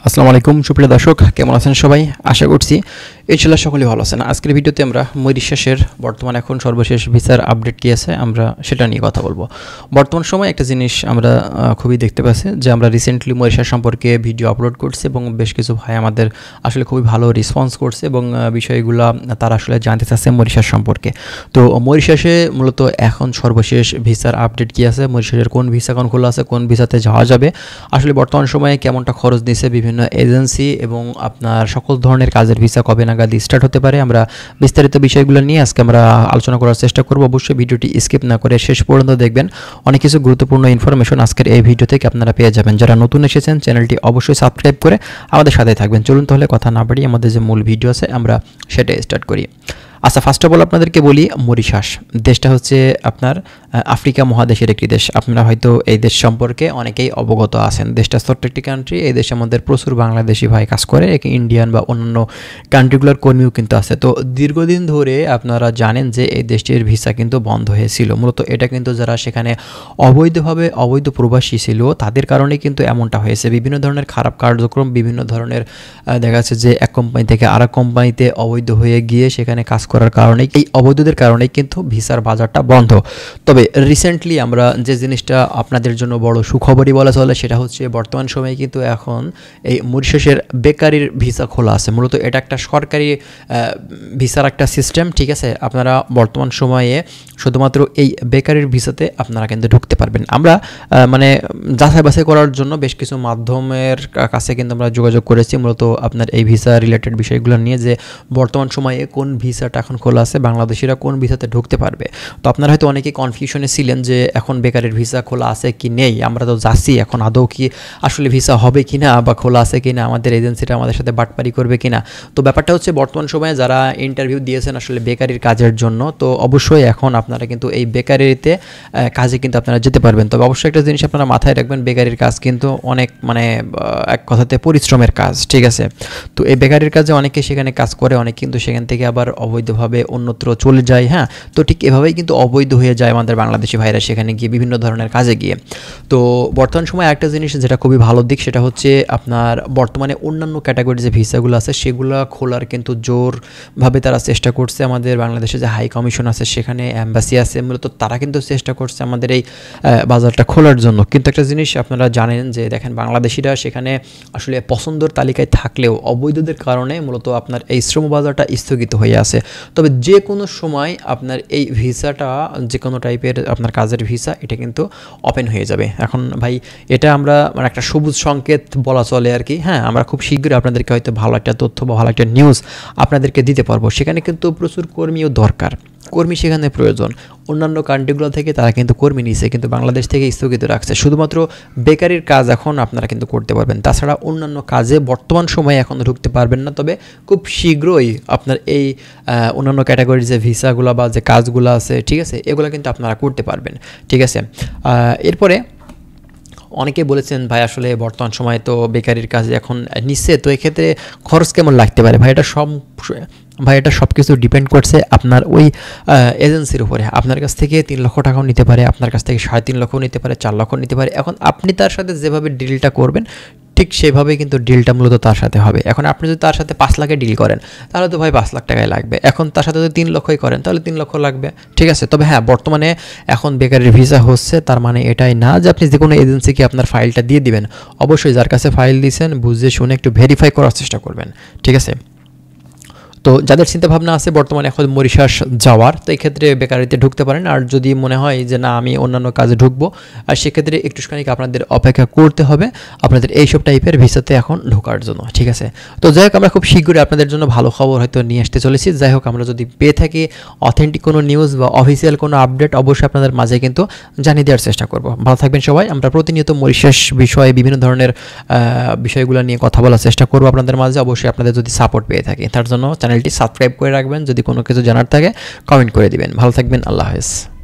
আসসালামু আলাইকুম সুপ্রিয় দর্শক, কেমন আছেন সবাই? আশা করছি ইনশাআল্লাহ সকলেই ভালো আছেন। আজকের ভিডিওতে আমরা মরিশাসের বর্তমান এখন সর্বশেষ ভিসার আপডেট কী আছে আমরা সেটা নিয়ে কথা বলবো। বর্তমান সময়ে একটা জিনিস আমরা খুবই দেখতে পাচ্ছি যে আমরা রিসেন্টলি মরিশাস সম্পর্কে ভিডিও আপলোড করছি এবং বেশ কিছু ভাই আমাদের আসলে খুবই ভালো রেসপন্স করছে এবং বিষয়গুলো তারা আসলে জানতে চাচ্ছে মরিশাস সম্পর্কে। তো মরিশাসে মূলত এখন সর্বশেষ ভিসার আপডেট কী আছে, মরিশাসের কোন ভিসা এখন খোলা আছে, কোন ভিসাতে যাওয়া যাবে, আসলে বর্তমান সময়ে কেমনটা খরচ দিচ্ছে বিভিন্ন এজেন্সি এবং আপনার সকল ধরনের কাজের ভিসা কবে নাগাদ স্টার্ট হতে পারে, আমরা বিস্তারিত বিষয়গুলো নিয়ে আজকে আমরা আলোচনা করার চেষ্টা করব। অবশ্যই ভিডিওটি স্কিপ না করে শেষ পর্যন্ত দেখবেন, অনেক কিছু গুরুত্বপূর্ণ ইনফরমেশন আজকের এই ভিডিও থেকে আপনারা পেয়ে যাবেন। যারা নতুন এসেছেন চ্যানেলটি অবশ্যই সাবস্ক্রাইব করে আমাদের সাথে থাকবেন। চলুন তাহলে কথা না বাড়িয়ে আমাদের যে মূল ভিডিও আছে আমরা সেটাই স্টার্ট করি। আচ্ছা, ফার্স্ট অফ অল আপনাদেরকে বলি, মরিশাস দেশটা হচ্ছে আপনার আফ্রিকা মহাদেশের একটি দেশ। আপনারা হয়তো এই দেশ সম্পর্কে অনেকেই অবগত আছেন। দেশটা ছোট্ট একটি কান্ট্রি। এই দেশের মধ্যে প্রচুর বাংলাদেশি ভাই কাজ করে, ইন্ডিয়ান বা অন্যান্য কান্ট্রিগুলোর কর্মীও কিন্তু আছে। তো দীর্ঘদিন ধরে আপনারা জানেন যে এই দেশটির ভিসা কিন্তু বন্ধ হয়েছিল। মূলত এটা কিন্তু যারা সেখানে অবৈধভাবে অবৈধ প্রবাসী ছিল তাদের কারণেই কিন্তু এমনটা হয়েছে। বিভিন্ন ধরনের খারাপ কার্যক্রম, বিভিন্ন ধরনের দেখা যাচ্ছে যে এক কোম্পানি থেকে আরেক কোম্পানিতে অবৈধ হয়ে গিয়ে সেখানে কাজ করার কারণেই, এই অবৈধদের কারণেই কিন্তু ভিসার বাজারটা বন্ধ। তবে রিসেন্টলি আমরা যে জিনিসটা আপনাদের জন্য বড় সুখবরই বলা চলে সেটা হচ্ছে বর্তমান সময়ে কিন্তু এখন এই মরিশাসের বেকারির ভিসা খোলা আছে। মূলত এটা একটা সরকারি ভিসার একটা সিস্টেম, ঠিক আছে। আপনারা বর্তমান সময়ে শুধুমাত্র এই বেকারির ভিসাতে আপনারা কিন্তু ঢুকতে পারবেন। আমরা মানে যাচাই বাছাই করার জন্য বেশ কিছু মাধ্যমের কাছে কিন্তু আমরা যোগাযোগ করেছি মূলত আপনার এই ভিসা রিলেটেড বিষয়গুলো নিয়ে, যে বর্তমান সময়ে কোন ভিসাটা এখন খোলা আছে, বাংলাদেশিরা কোন ভিসাতে ঢুকতে পারবে। তো আপনারা হয়তো অনেকেই কনফিউশনে ছিলেন যে এখন বেকারের ভিসা খোলা আছে কি নেই, আমরা তো যাচ্ছি, এখন আদৌ কি আসলে ভিসা হবে কি না বা খোলা আছে কি না, আমাদের এজেন্সিটা আমাদের সাথে বাটপারি করবে কি না। তো ব্যাপারটা হচ্ছে বর্তমান সময়ে যারা ইন্টারভিউ দিয়েছেন আসলে বেকারির কাজের জন্য, তো অবশ্যই এখন আপনারা কিন্তু এই বেকারিতে কাজে কিন্তু আপনারা যেতে পারবেন। তবে অবশ্যই একটা জিনিস আপনারা মাথায় রাখবেন, বেকারির কাজ কিন্তু অনেক মানে এক কথাতে পরিশ্রমের কাজ, ঠিক আছে। তো এই বেকারির কাজে অনেকে সেখানে কাজ করে, অনেক কিন্তু সেখান থেকে আবার অবৈধভাবে অন্যত্র চলে যায়। হ্যাঁ, তো ঠিক এভাবেই কিন্তু অবৈধ হয়ে যায় আমাদের বাংলাদেশি ভাইরা সেখানে গিয়ে বিভিন্ন ধরনের কাজে গিয়ে। তো বর্তমান সময়ে একটা জিনিস যেটা খুবই ভালো দিক সেটা হচ্ছে আপনার বর্তমানে অন্যান্য ক্যাটাগরির যে ভিসাগুলো আছে সেগুলো খোলার কিন্তু জোরভাবে তারা চেষ্টা করছে। আমাদের বাংলাদেশে যে হাই কমিশন আছে, সেখানে অ্যাম্বাসি আছে, মূলত তারা কিন্তু চেষ্টা করছে আমাদের এই বাজারটা খোলার জন্য। কিন্তু একটা জিনিস আপনারা জানেন যে দেখেন, বাংলাদেশিরা সেখানে আসলে পছন্দের তালিকায় থাকলেও অবৈধদের কারণে মূলত আপনার এই শ্রম বাজারটা স্থগিত হয়ে আছে। তবে যে কোনো সময় আপনার এই ভিসাটা, যে কোনো টাইপের আপনার কাজের ভিসা, এটা কিন্তু ওপেন হয়ে যাবে। এখন ভাই এটা আমরা মানে একটা সবুজ সংকেত বলা চলে আর কি। হ্যাঁ, আমরা খুব শীঘ্রই আপনাদেরকে হয়তো ভালো একটা তথ্য বা ভালো একটা নিউজ আপনাদেরকে দিতে পারবো। সেখানে কিন্তু প্রচুর কর্মীও দরকার, কর্মী সেখানে প্রয়োজন। অন্যান্য কান্ট্রিগুলো থেকে তারা কিন্তু কর্মী নিছে, কিন্তু বাংলাদেশ থেকে স্থগিত রাখছে। শুধুমাত্র বেকারির কাজ এখন আপনারা কিন্তু করতে পারবেন, তাছাড়া অন্যান্য কাজে বর্তমান সময়ে এখন ঢুকতে পারবেন না। তবে খুব শীঘ্রই আপনার এই অন্যান্য ক্যাটাগরির যে ভিসাগুলো বা যে কাজগুলো আছে, ঠিক আছে, এগুলো কিন্তু আপনারা করতে পারবেন, ঠিক আছে। এরপরে অনেকে বলেছেন ভাই আসলে বর্তমান সময়ে তো বেকারির কাজে এখন নিচ্ছে, তো এক্ষেত্রে খরচ কেমন লাগতে পারে? ভাই এটা সব কিছু ডিপেন্ড করছে আপনার ওই এজেন্সির উপরে। আপনার কাছ থেকে 3 লক্ষ টাকাও নিতে পারে, আপনার কাছ থেকে 3.5 লক্ষও নিতে পারে, 4 লক্ষ নিতে পারে। এখন আপনি তার সাথে যেভাবে ডিলটা করবেন ঠিক সেভাবে কিন্তু ডিলটা মূলত তার সাথে হবে। এখন আপনি যদি তার সাথে 5 লাখে ডিল করেন তাহলে তো ভাই 5 লাখ টাকাই লাগবে। এখন তার সাথে যদি 3 লক্ষই করেন তাহলে 3 লক্ষ লাগবে, ঠিক আছে। তবে হ্যাঁ, বর্তমানে এখন বেকারের ভিসা হচ্ছে, তার মানে এটাই না যে আপনি যে কোনো এজেন্সিকে আপনার ফাইলটা দিয়ে দিবেন। অবশ্যই যার কাছে ফাইল দিয়েছেন বুঝে শুনে একটু ভেরিফাই করার চেষ্টা করবেন, ঠিক আছে। তো যাদের চিন্তাভাবনা আছে বর্তমানে এখন মরিশাস যাওয়ার, তো এই ক্ষেত্রে বেকারিতে ঢুকতে পারেন। আর যদি মনে হয় যে না আমি অন্যান্য কাজে ঢুকবো, আর সেক্ষেত্রে একটুখানি আপনাদের অপেক্ষা করতে হবে আপনাদের এইসব টাইপের ভিসাতে এখন ঢোকার জন্য, ঠিক আছে। তো যাই হোক, আমরা খুব শীঘ্রই আপনাদের জন্য ভালো খবর হয়তো নিয়ে আসতে চলেছি। যাই হোক, আমরা যদি পেয়ে থাকি অথেন্টিক কোনো নিউজ বা অফিসিয়াল কোনো আপডেট, অবশ্যই আপনাদের মাঝে কিন্তু জানিয়ে দেওয়ার চেষ্টা করব। ভালো থাকবেন সবাই। আমরা প্রতিনিয়ত মরিশাস বিষয়ে বিভিন্ন ধরনের বিষয়গুলো নিয়ে কথা বলার চেষ্টা করবো আপনাদের মাঝে। অবশ্যই আপনাদের যদি সাপোর্ট পেয়ে থাকি, তার জন্য চ্যানেলটি সাবস্ক্রাইব করে রাখবেন। যদি কোনো কিছু জানার থাকে কমেন্ট করে দিবেন। ভালো থাকবেন, আল্লাহ হাফেজ।